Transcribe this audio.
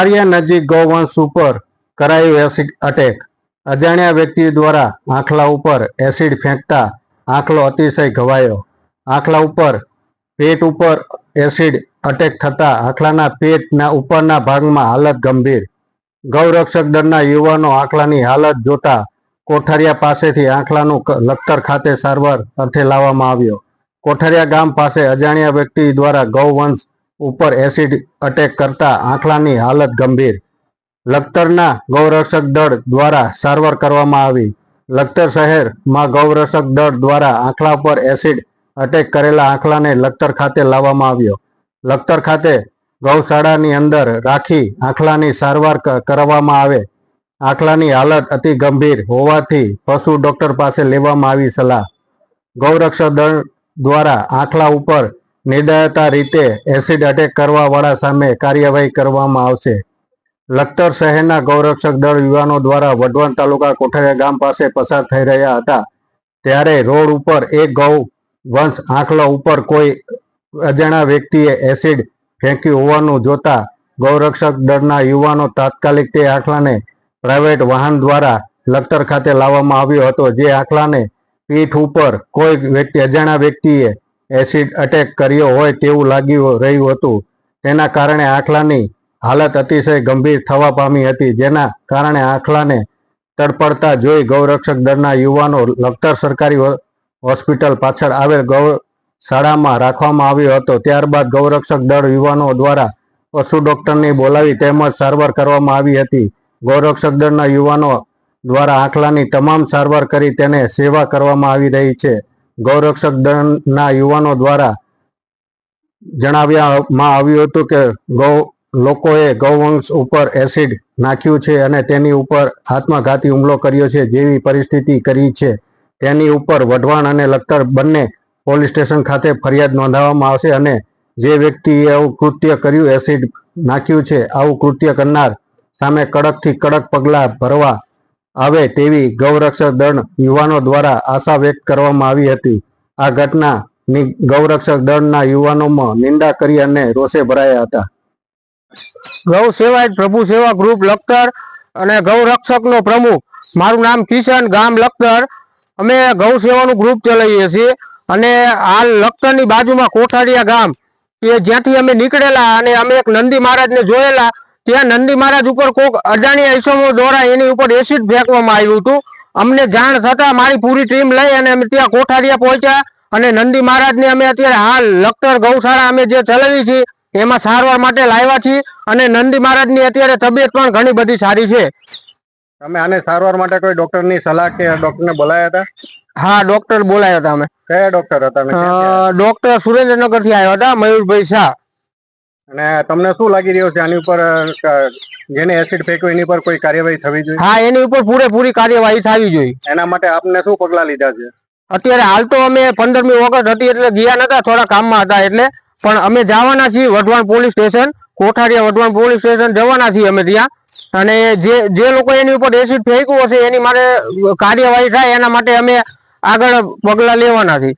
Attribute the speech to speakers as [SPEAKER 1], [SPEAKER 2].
[SPEAKER 1] કોઠારિયા નજીક ગૌવંશ ઉપર કરાયું એસિડ અટેક। અજાણ્યા વ્યક્તિ દ્વારા આંખલા ઉપર એસિડ ફેંકતા આંખલો અતિશય ઘવાયો। આંખલા ઉપર પેટ ઉપર એસિડ અટેક થતા આંખલાના પેટના ઉપરના ભાગમાં હાલત ગંભીર। ગૌરક્ષક દળના યુવાનો આંખલાની હાલત જોતા કોઠારિયા પાસેથી આંખલાનું લખતર ખાતે સારવાર અર્થે લાવવામાં આવ્યો। કોઠારિયા ગામ પાસે અજાણ્યા વ્યક્તિ દ્વારા ગૌવંશ ઉપર એસિડ અટેક કરતા આંખલાની હાલત ગંભીર। લખતરના ગૌરક્ષક દળ દ્વારા સારવાર કરવામાં આવી। લખતર શહેરમાં ગૌરક્ષક દળ દ્વારા આંખલા પર એસિડ અટેક કરેલા આંખલાને લખતર ખાતે લાવવામાં આવ્યો। લખતર ખાતે ગૌશાળાની અંદર રાખી આંખલાની સારવાર કરવામાં આવે। આંખલાની હાલત અતિ ગંભીર હોવાથી પશુ ડોક્ટર પાસે લેવામાં આવી સલાહ। ગૌરક્ષક દળ દ્વારા આંખલા ઉપર નિર્દયતા રીતે એસિડ અટેક કરવા વાળા સામે કાર્યવાહી કરવામાં આવશે। લખતર શહેરના ગૌરક્ષક દળ યુવાનો દ્વારા વઢવાણ તાલુકા કોઠારિયા ગામ પાસે પસાર થઈ રહ્યા હતા ત્યારે રોડ ઉપર એક ગૌ વંશ આંખલો ઉપર કોઈ અજાણ્યા વ્યક્તિએ એસિડ ફેંક્યું હોવાનું જોતા ગૌરક્ષક દળના યુવાનો તાત્કાલિક તે આંખલાને પ્રાઇવેટ વાહન દ્વારા લખતર ખાતે લાવવામાં આવ્યો હતો। જે આંખલાને પીઠ ઉપર કોઈ અજાણ્યા વ્યક્તિએ એસિડ અટેક કર્યો હોય તેવું લાગી રહ્યું હતું। તેના કારણે આંખલાની હાલત અતિશય ગંભીર થવા પામી હતી, જેના કારણે આંખલાને તડપડતા જોઈ ગૌરક્ષક દળના યુવાનો લખતર સરકારી હોસ્પિટલ પાછળ આવેલ ગૌશાળામાં રાખવામાં આવ્યો હતો। ત્યારબાદ ગૌરક્ષક દળ યુવાનો દ્વારા પશુ ડોક્ટરની બોલાવી તેમજ સારવાર કરવામાં આવી હતી। ગૌરક્ષક દળના યુવાનો દ્વારા આંખલાની તમામ સારવાર કરી તેને સેવા કરવામાં આવી રહી છે। ગૌરક્ષક દળના યુવાનો દ્વારા જણાવવામાં આવ્યું હતું કે લોકોએ ગૌવંશ ઉપર એસિડ નાખ્યું છે અને તેની ઉપર આત્મઘાતી હુમલો કર્યો છે જેવી પરિસ્થિતિ કરી છે। તેની ઉપર વઢવાણ અને લખતર બંને પોલીસ સ્ટેશન ખાતે ફરિયાદ નોંધાવવામાં આવશે અને જે વ્યક્તિએ આવું કૃત્ય કર્યું, એસિડ નાખ્યું છે, આવું કૃત્ય કરનાર સામે કડકથી કડક પગલાં ભરવા આવે તેવી ગૌરક્ષક દળ યુવાનો દ્વારા આશા વ્યક્ત કરવામાં આવી હતી। આ ઘટનાની ગૌરક્ષક દળના યુવાનોમાં નિંદા કરી અને રોષે ભરાયા હતા।
[SPEAKER 2] ગૌ સેવાયત પ્રભુ સેવા ગ્રુપ લખતર અને ગૌરક્ષક નો પ્રમુખ, મારું નામ કિશન, ગામ લખતર। અમે ગૌ સેવાનું ગ્રુપ ચલાવીએ છીએ અને હાલ લખતરની બાજુમાં કોઠારિયા ગામ કે જ્યાંથી અમે નીકળેલા અને અમે એક નંદી મહારાજને જોયેલા, ત્યાં નંદી મહારાજ ઉપર કોઈક અજાણ્યા ઈસમો દ્વારા એની ઉપર એસિડ ફેંકવામાં આવ્યું હતું। અમને જાણ થતા મારી પૂરી ટીમ લઈ અને અમે ત્યાં કોઠારિયા પહોંચ્યા અને નંદી મહારાજને અમે અત્યારે હાલ લખતર ગૌશાળા અમે જે ચલાવી છે એમાં સારવાર માટે લાવ્યા છીએ અને નંદી મહારાજની અત્યારે તબિયત પણ ઘણી બધી સારી છે।
[SPEAKER 1] તમે આને સારવાર માટે કોઈ ડોક્ટરની સલાહ કે ડોક્ટરને બોલાયા હતા?
[SPEAKER 2] હા, ડોક્ટર બોલાયા હતા અમે।
[SPEAKER 1] કયા ડોક્ટર હતા?
[SPEAKER 2] ડોક્ટર સુરેન્દ્રનગર થી આવ્યા હતા, મયુરભાઈ શાહ।
[SPEAKER 1] અને તમને શું લાગી રહ્યું છે આની ઉપર, જેને એસિડ ફેંક્યું એની પર કોઈ કાર્યવાહી થવી જોઈએ?
[SPEAKER 2] હા, એની ઉપર પૂરેપૂરી કાર્યવાહી થવી જોઈએ।
[SPEAKER 1] એના માટે આપને શું પગલાં લીધા છે?
[SPEAKER 2] અત્યારે હાલ તો અમે 15મી ઓગસ્ટ હતી એટલે ગયા નતા, થોડા કામમાં હતા એટલે, પણ અમે જવાના છીએ વઢવાણ પોલીસ સ્ટેશન, કોઠારિયા વઢવાણ પોલીસ સ્ટેશન જવાના છીએ અમે ત્યાં। અને જે લોકો એની ઉપર એસિડ ફેંક્યું હશે એની માટે કાર્યવાહી થાય એના માટે અમે આગળ પગલાં લેવાના છીએ।